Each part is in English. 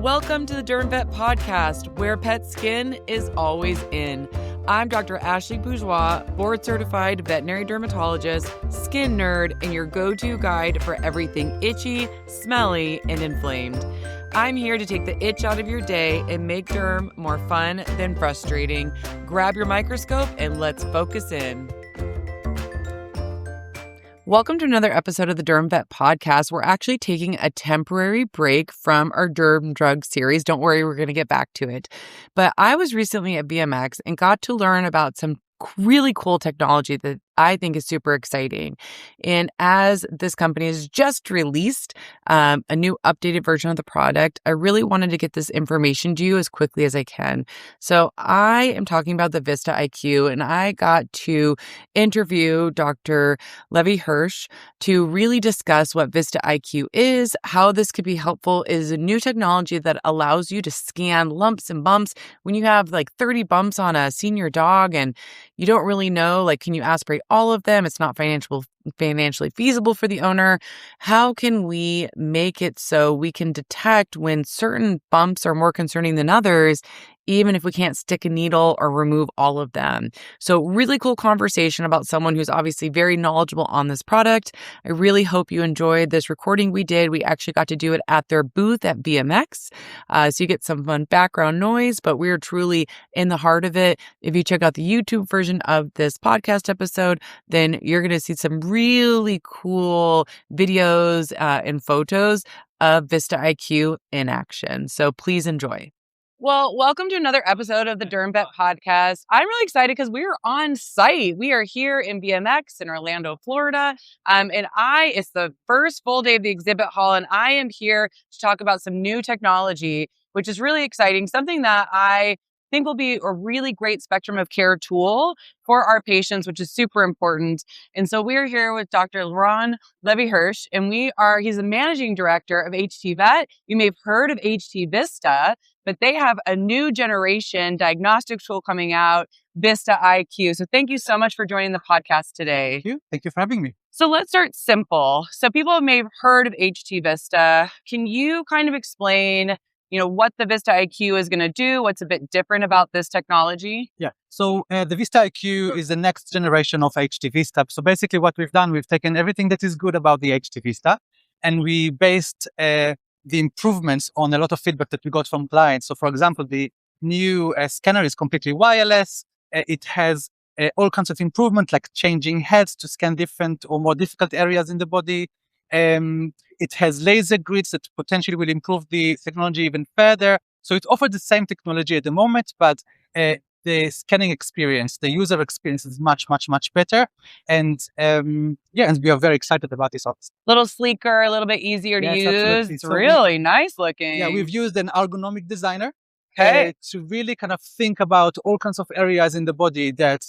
Welcome to the Derm Vet Podcast, where pet skin is always in. I'm Dr. Ashley Bourgeois, board-certified veterinary dermatologist, skin nerd, and your go-to guide for everything itchy, smelly, and inflamed. I'm here to take the itch out of your day and make derm more fun than frustrating. Grab your microscope and let's focus in. Welcome to another episode of the Derm Vet Podcast. We're actually taking a temporary break from our Derm Drugs series. Don't worry, we're going to get back to it. But I was recently at BMX and got to learn about some really cool technology that I think is super exciting. And as this company has just released a new updated version of the product, I really wanted to get this information to you as quickly as I can. So I am talking about the Vista IQ, and I got to interview Dr. Levy-Hirsch to really discuss what Vista IQ is, how this could be helpful. It is a new technology that allows you to scan lumps and bumps. When you have like 30 bumps on a senior dog and you don't really know, like, can you aspirate all of them? It's not financially feasible for the owner. How can we make it so we can detect when certain bumps are more concerning than others, even if we can't stick a needle or remove all of them? So really cool conversation about someone who's obviously very knowledgeable on this product. I really hope you enjoyed this recording we did. We actually got to do it at their booth at BMX. So you get some fun background noise, but we're truly in the heart of it. If you check out the YouTube version of this podcast episode, then you're going to see some really cool videos and photos of Vista IQ in action. So please enjoy. Well, welcome to another episode of the Derm Vet Podcast. I'm really excited because we are on site. We are here in BMX in Orlando, Florida. It's the first full day of the exhibit hall, and I am here to talk about some new technology, which is really exciting, something that I think will be a really great spectrum of care tool for our patients, which is super important. And so we're here with Dr. Liron Levy-Hirsch, and he's the managing director of HT Vet. You may have heard of HT Vista, but they have a new generation diagnostic tool coming out, Vista IQ. So thank you so much for joining the podcast today. Thank you. Thank you for having me. So let's start simple. So people may have heard of HT Vista. Can you kind of explain what the Vista IQ is going to do? What's a bit different about this technology? Yeah. So the Vista IQ is the next generation of HT Vista. So basically what we've done, we've taken everything that is good about the HT Vista and we based the improvements on a lot of feedback that we got from clients. So for example, the new scanner is completely wireless. It has all kinds of improvement, like changing heads to scan different or more difficult areas in the body. It has laser grids that potentially will improve the technology even further. So it offers the same technology at the moment, but the scanning experience, the user experience is much, much, much better. And and we are very excited about this. A little sleeker, a little bit easier to use. Absolutely. It's really nice looking. Yeah, we've used an ergonomic designer to really kind of think about all kinds of areas in the body that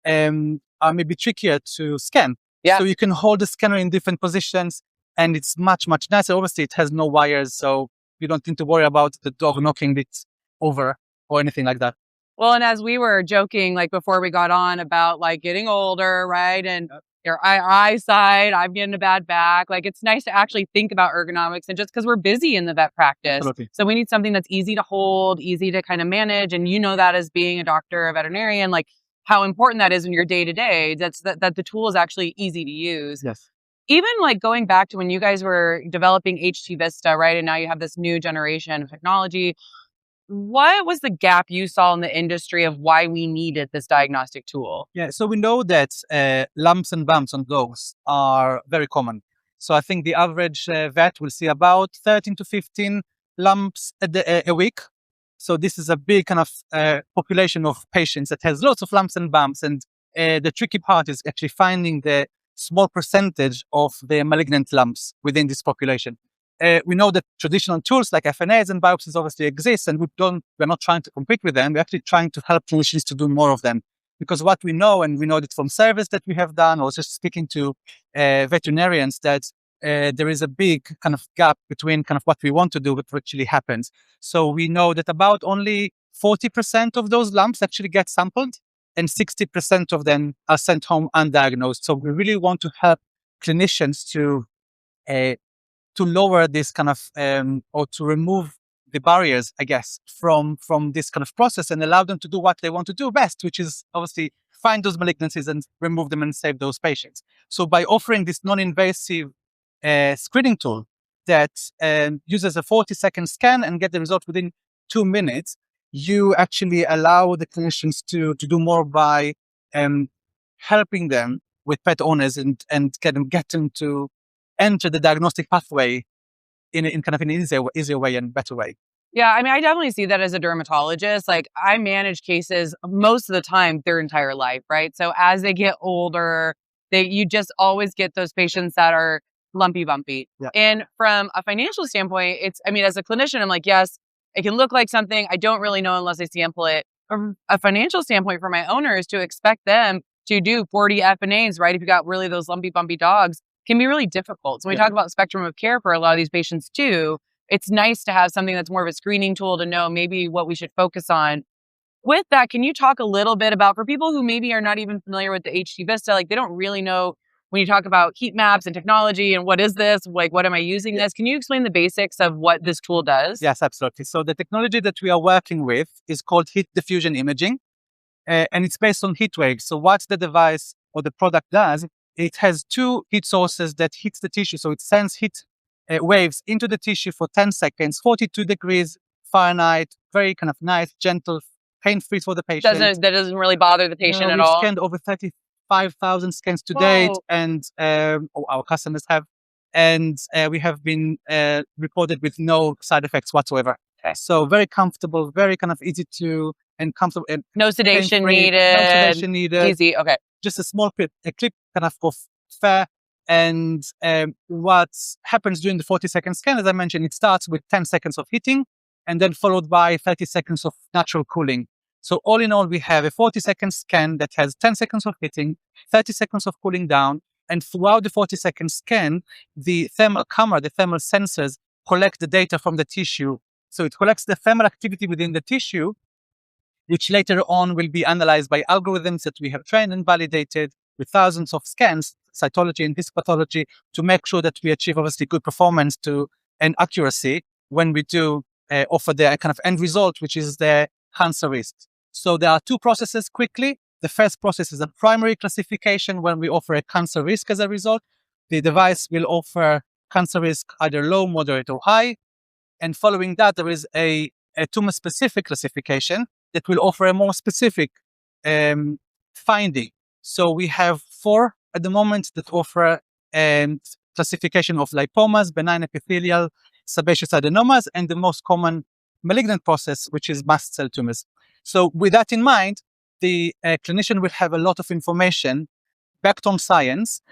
are maybe trickier to scan. Yeah. So you can hold the scanner in different positions and it's much, much nicer. Obviously, it has no wires, so you don't need to worry about the dog knocking it over or anything like that. Well, and as we were joking, like before we got on about like getting older, right? And your eyesight, I'm getting a bad back. Like it's nice to actually think about ergonomics and just because we're busy in the vet practice. Absolutely. So we need something that's easy to hold, easy to kind of manage. And you know that as being a doctor, a veterinarian, like how important that is in your day-to-day, that the tool is actually easy to use. Yes. Even like going back to when you guys were developing HT Vista, right? And now you have this new generation of technology. What was the gap you saw in the industry of why we needed this diagnostic tool? Yeah, so we know that lumps and bumps on dogs are very common. So I think the average vet will see about 13 to 15 lumps a week. So this is a big kind of population of patients that has lots of lumps and bumps. And the tricky part is actually finding the small percentage of the malignant lumps within this population. We know that traditional tools like FNAs and biopsies obviously exist, and we're not trying to compete with them. We're actually trying to help clinicians to do more of them. Because what we know, and we know that from surveys that we have done, or just speaking to veterinarians, that there is a big kind of gap between kind of what we want to do, what actually happens. So we know that about only 40% of those lumps actually get sampled, and 60% of them are sent home undiagnosed. So we really want to help clinicians to lower this kind of, or to remove the barriers, I guess, from this kind of process and allow them to do what they want to do best, which is obviously find those malignancies and remove them and save those patients. So by offering this non-invasive screening tool that uses a 40-second scan and get the result within 2 minutes, you actually allow the clinicians to do more by helping them with pet owners and get them to enter the diagnostic pathway in kind of an easier way and better way. Yeah, I mean, I definitely see that as a dermatologist. Like, I manage cases most of the time their entire life, right? So as they get older, you just always get those patients that are lumpy bumpy. Yeah. And from a financial standpoint, as a clinician, I'm like, yes, it can look like something. I don't really know unless I sample it. From a financial standpoint for my owners, to expect them to do 40 FNAs, right? If you got really those lumpy bumpy dogs, can be really difficult. So when we talk about spectrum of care for a lot of these patients too, it's nice to have something that's more of a screening tool to know maybe what we should focus on. With that, can you talk a little bit about, for people who maybe are not even familiar with the HT Vista, like they don't really know when you talk about heat maps and technology and what is this, like what am I using this? Can you explain the basics of what this tool does? Yes, absolutely. So the technology that we are working with is called heat diffusion imaging, and it's based on heat waves. So what the device or the product does, it has 2 heat sources that hits the tissue. So it sends heat waves into the tissue for 10 seconds, 42 degrees Fahrenheit, very kind of nice, gentle, pain-free for the patient. That doesn't really bother the patient at all? We've scanned over 35,000 scans to date, and our customers have, and we have been reported with no side effects whatsoever. Okay. So very comfortable, very kind of easy to and comfortable. And no sedation needed. No sedation needed. Easy. Okay. Just a small clip kind of fair. And what happens during the 40-second scan, as I mentioned, it starts with 10 seconds of heating and then followed by 30 seconds of natural cooling. So all in all, we have a 40-second scan that has 10 seconds of heating, 30 seconds of cooling down. And throughout the 40-second scan, the thermal camera, the thermal sensors collect the data from the tissue. So it collects the thermal activity within the tissue, which later on will be analyzed by algorithms that we have trained and validated with thousands of scans, cytology and histopathology, to make sure that we achieve obviously good performance and accuracy when we do offer the kind of end result, which is the cancer risk. So there are 2 processes quickly. The first process is a primary classification when we offer a cancer risk as a result. The device will offer cancer risk either low, moderate, or high. And following that, there is a tumor-specific classification that will offer a more specific finding. So we have 4 at the moment that offer classification of lipomas, benign epithelial, sebaceous adenomas, and the most common malignant process, which is mast cell tumors. So with that in mind, the clinician will have a lot of information backed on science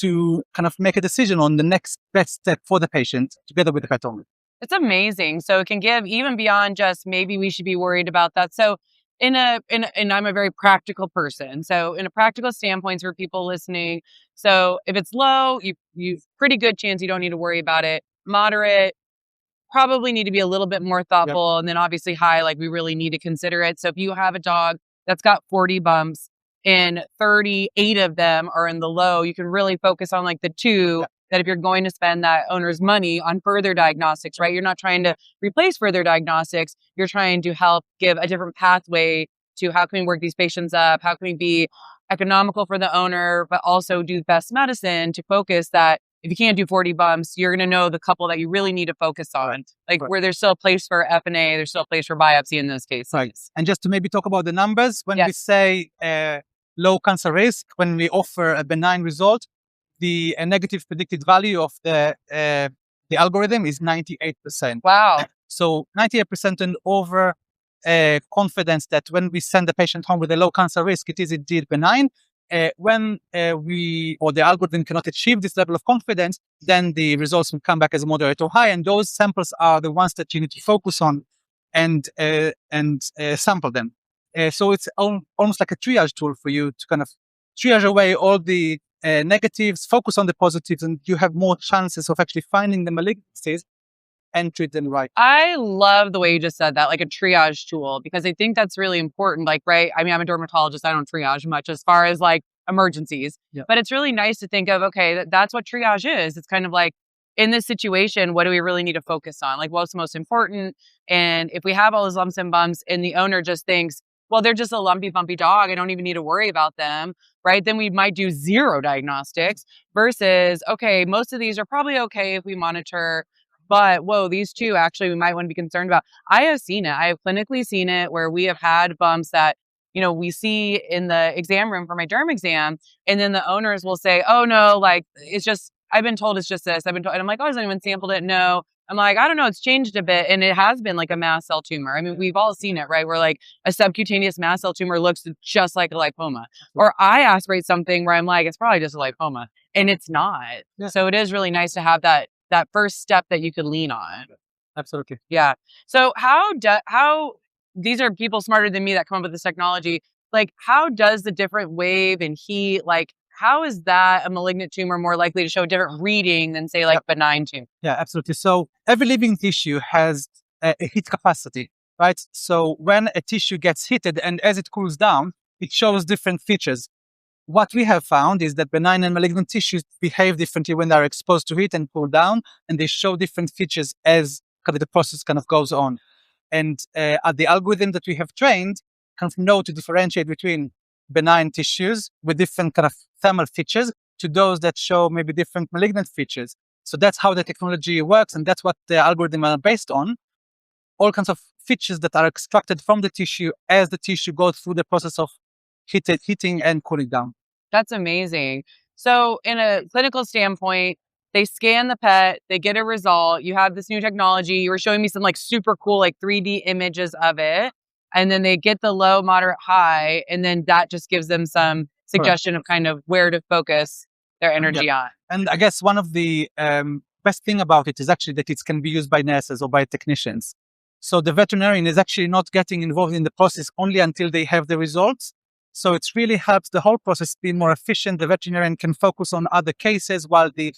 to kind of make a decision on the next best step for the patient together with the pet owner. It's amazing. So it can give even beyond just maybe we should be worried about that. So and I'm a very practical person. So in a practical standpoint for people listening, so if it's low, you pretty good chance you don't need to worry about it. Moderate, probably need to be a little bit more thoughtful. Yep. And then obviously high, like we really need to consider it. So if you have a dog that's got 40 bumps and 38 of them are in the low, you can really focus on like the 2 yep. that if you're going to spend that owner's money on further diagnostics, right? You're not trying to replace further diagnostics. You're trying to help give a different pathway to how can we work these patients up? How can we be economical for the owner, but also do best medicine to focus that if you can't do 40 bumps, you're going to know the couple that you really need to focus on. Like where there's still a place for FNA, there's still a place for biopsy in those cases. Right. And just to maybe talk about the numbers, when we say low cancer risk, when we offer a benign result, the negative predicted value of the algorithm is 98%. Wow. So 98% and over confidence that when we send the patient home with a low cancer risk, it is indeed benign. When the algorithm cannot achieve this level of confidence, then the results will come back as moderate or high. And those samples are the ones that you need to focus on and sample them. So it's almost like a triage tool for you to kind of triage away all the negatives, focus on the positives, and you have more chances of actually finding the malignancies and treat them right. I love the way you just said that, like a triage tool, because I think that's really important. Like, right, I mean, I'm a dermatologist. I don't triage much as far as like emergencies, but it's really nice to think of, okay, that's what triage is. It's kind of like in this situation, what do we really need to focus on? Like, what's most important? And if we have all those lumps and bumps and the owner just thinks, well, they're just a lumpy, bumpy dog, I don't even need to worry about them, right? Then we might do zero diagnostics versus, okay, most of these are probably okay if we monitor, but whoa, these two actually we might want to be concerned about. I have seen it. I have clinically seen it where we have had bumps that, we see in the exam room for my derm exam, and then the owners will say, oh no, like it's just, I've been told it's just this. I've been told, and I'm like, oh, has anyone sampled it? No. I'm like, I don't know, it's changed a bit. And it has been like a mast cell tumor. I mean, we've all seen it, right? Where like a subcutaneous mast cell tumor looks just like a lipoma. Or I aspirate something where I'm like, it's probably just a lipoma. And it's not. Yeah. So it is really nice to have that first step that you could lean on. Absolutely. Yeah. So how these are people smarter than me that come up with this technology. Like, how does the different wave and heat, like, how is that a malignant tumor more likely to show a different reading than, say, like benign tumor? Yeah, absolutely. So every living tissue has a heat capacity, right? So when a tissue gets heated and as it cools down, it shows different features. What we have found is that benign and malignant tissues behave differently when they're exposed to heat and cool down, and they show different features as the process kind of goes on. And the algorithm that we have trained kind of know to differentiate between benign tissues with different kind of thermal features to those that show maybe different malignant features. So that's how the technology works, and that's what the algorithm are based on. All kinds of features that are extracted from the tissue as the tissue goes through the process of heating and cooling down. That's amazing. So in a clinical standpoint, they scan the pet, they get a result. You have this new technology. You were showing me some like super cool, like 3D images of it. And then they get the low, moderate, high. And then that just gives them some suggestion of kind of where to focus their energy on. And I guess one of the best thing about it is actually that it can be used by nurses or by technicians. So the veterinarian is actually not getting involved in the process only until they have the results. So it really helps the whole process be more efficient. The veterinarian can focus on other cases while the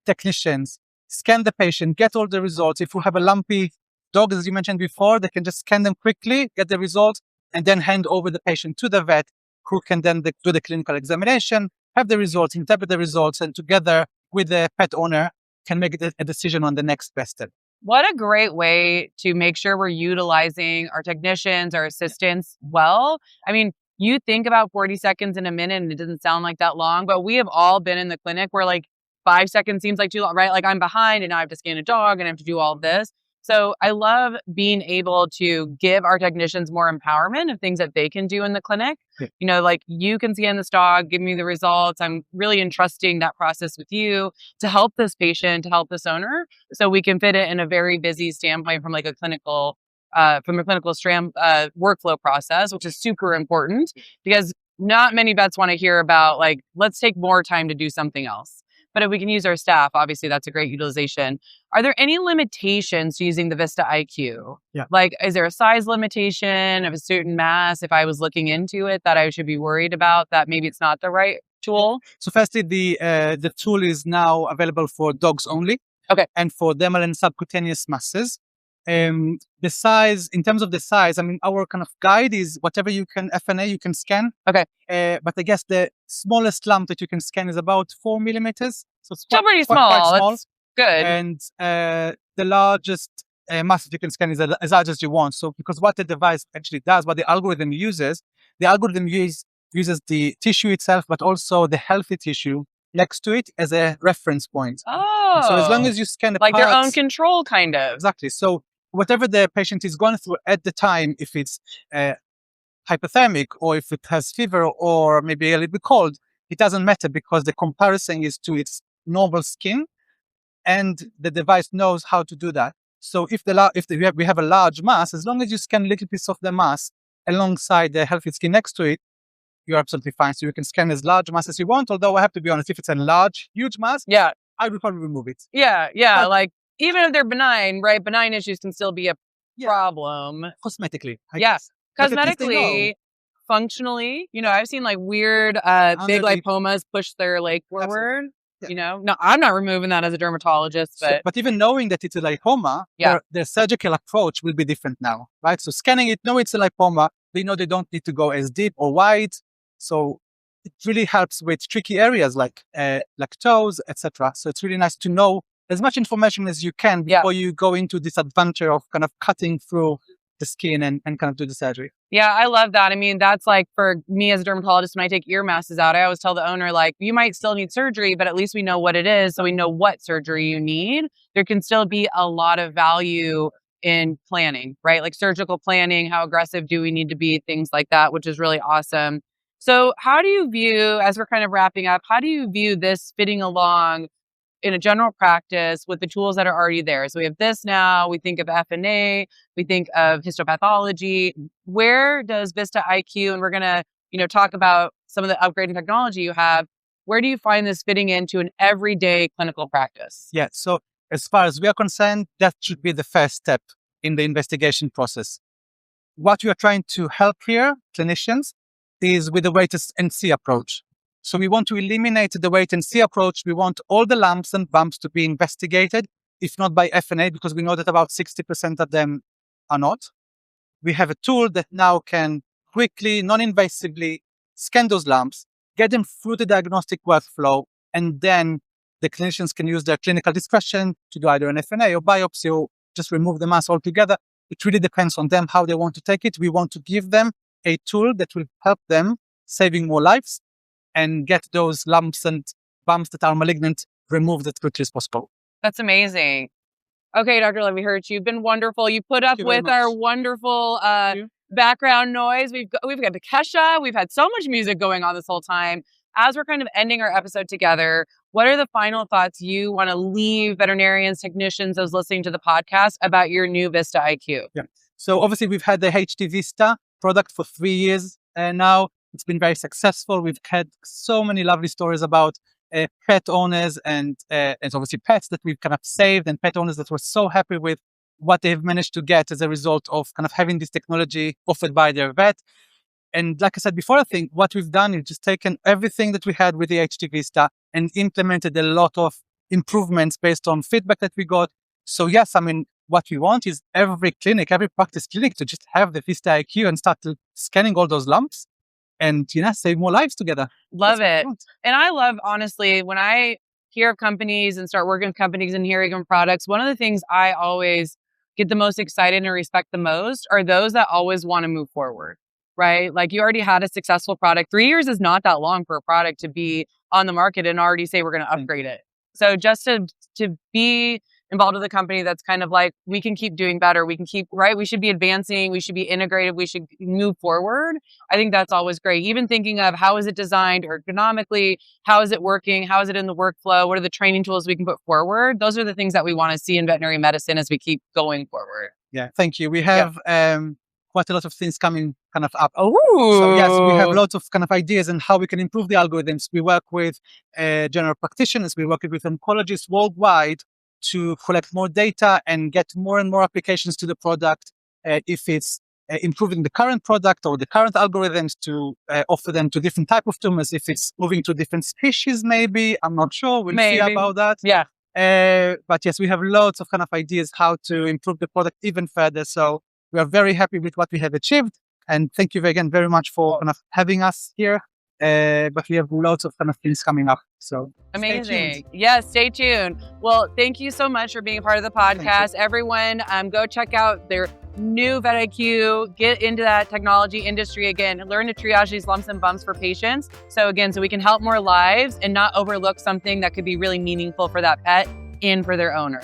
technicians scan the patient, get all the results. If you have a lumpy dog, as you mentioned before, they can just scan them quickly, get the results, and then hand over the patient to the vet, who can then do the clinical examination, have the results, interpret the results, and together with the pet owner can make a decision on the next best step. What a great way to make sure we're utilizing our technicians, our assistants well. I mean, you think about 40 seconds in a minute and it doesn't sound like that long, but we have all been in the clinic where like 5 seconds seems like too long, right? Like I'm behind and now I have to scan a dog and I have to do all of this. So I love being able to give our technicians more empowerment of things that they can do in the clinic. Yeah. Like you can scan this dog, give me the results. I'm really entrusting that process with you to help this patient, to help this owner. So we can fit it in a very busy standpoint from like a clinical workflow process, which is super important because not many vets want to hear about like, let's take more time to do something else. But if we can use our staff, obviously that's a great utilization. Are there any limitations to using the Vista IQ? Yeah. Like, is there a size limitation of a certain mass if I was looking into it that I should be worried about that maybe it's not the right tool? So firstly, the tool is now available for dogs only. Okay. And for dermal and subcutaneous masses. The size, in terms of the size, I mean, our kind of guide is whatever you can, FNA, you can scan. Okay. But I guess the smallest lump that you can scan is about 4 millimeters. So it's still pretty small. Quite small. That's good. And the largest mass that you can scan is as large as you want. So because what the device actually does, what the algorithm uses the tissue itself, but also the healthy tissue next to it as a reference point. Oh. So as long as you scan the like parts, their own control, kind of. Exactly. So whatever the patient is going through at the time, if it's hypothermic or if it has fever or maybe a little bit cold, it doesn't matter because the comparison is to its normal skin and the device knows how to do that. So if we have a large mass, as long as you scan a little piece of the mass alongside the healthy skin next to it, you're absolutely fine. So you can scan as large mass as you want, although I have to be honest, if it's a huge mass, I would probably remove it. Yeah. But, like even if they're benign, right? Benign issues can still be a problem. Cosmetically. I yeah. guess. Cosmetically, functionally, I've seen like weird big lipomas push their leg forward. Yeah. No, I'm not removing that as a dermatologist, but even knowing that it's a lipoma, their surgical approach will be different now, right? So scanning it, know it's a lipoma, they know they don't need to go as deep or wide. So it really helps with tricky areas like toes, etc. So it's really nice to know as much information as you can before you go into this adventure of kind of cutting through the skin and kind of do the surgery. Yeah, I love that. I mean, that's like for me as a dermatologist, when I take ear masses out, I always tell the owner, like, you might still need surgery, but at least we know what it is. So we know what surgery you need. There can still be a lot of value in planning, right? Like surgical planning, how aggressive do we need to be, things like that, which is really awesome. So how do you view, as we're kind of wrapping up, how do you view this fitting along in a general practice with the tools that are already there? So we have this now, we think of FNA, we think of histopathology. Where does Vista IQ, and we're going to, talk about some of the upgrading technology you have, where do you find this fitting into an everyday clinical practice? Yeah. So as far as we are concerned, that should be the first step in the investigation process. What we are trying to help here, clinicians, is with the wait and see approach. So we want to eliminate the wait and see approach. We want all the lumps and bumps to be investigated, if not by FNA, because we know that about 60% of them are not. We have a tool that now can quickly, non-invasively scan those lumps, get them through the diagnostic workflow, and then the clinicians can use their clinical discretion to do either an FNA or biopsy or just remove the mass altogether. It really depends on them how they want to take it. We want to give them a tool that will help them saving more lives and get those lumps and bumps that are malignant removed as quickly as possible. That's amazing. Okay, Dr. Levy-Hirsch, you've been wonderful. You put up with our wonderful background noise. We've got the Kesha. We've had so much music going on this whole time. As we're kind of ending our episode together, what are the final thoughts you want to leave veterinarians, technicians, those listening to the podcast about your new Vista IQ? Yeah. So obviously we've had the HT Vista product for 3 years now. It's been very successful. We've had so many lovely stories about pet owners and obviously pets that we've kind of saved, and pet owners that were so happy with what they've managed to get as a result of kind of having this technology offered by their vet. And like I said before, I think what we've done is just taken everything that we had with the HT Vista and implemented a lot of improvements based on feedback that we got. So yes, I mean, what we want is every practice clinic to just have the Vista IQ and start scanning all those lumps and, save more lives together. Love it. And I love, honestly, when I hear of companies and start working with companies and hearing of products, one of the things I always get the most excited and respect the most are those that always want to move forward. Right? Like you already had a successful product. 3 years is not that long for a product to be on the market and already say we're going to upgrade it. So just to be involved with a company that's kind of like, we can keep doing better. We can keep, right? We should be advancing. We should be integrated. We should move forward. I think that's always great. Even thinking of how is it designed ergonomically? How is it working? How is it in the workflow? What are the training tools we can put forward? Those are the things that we want to see in veterinary medicine as we keep going forward. Yeah. Thank you. We have, quite a lot of things coming kind of up. Oh, so yes, we have lots of kind of ideas on how we can improve the algorithms. We work with general practitioners. We work with oncologists worldwide to collect more data and get more and more applications to the product. If it's improving the current product or the current algorithms to offer them to different type of tumors. If it's moving to different species, maybe, I'm not sure. We'll see about that. Yeah. But yes, we have lots of kind of ideas how to improve the product even further. So we are very happy with what we have achieved. And thank you again very much for kind of having us here. But we have lots of kind of things coming up. So amazing. Yes, stay tuned. Well, thank you so much for being a part of the podcast. Everyone, go check out their new Vet IQ, get into that technology industry again, and learn to triage these lumps and bumps for patients. So again, so we can help more lives and not overlook something that could be really meaningful for that pet and for their owner.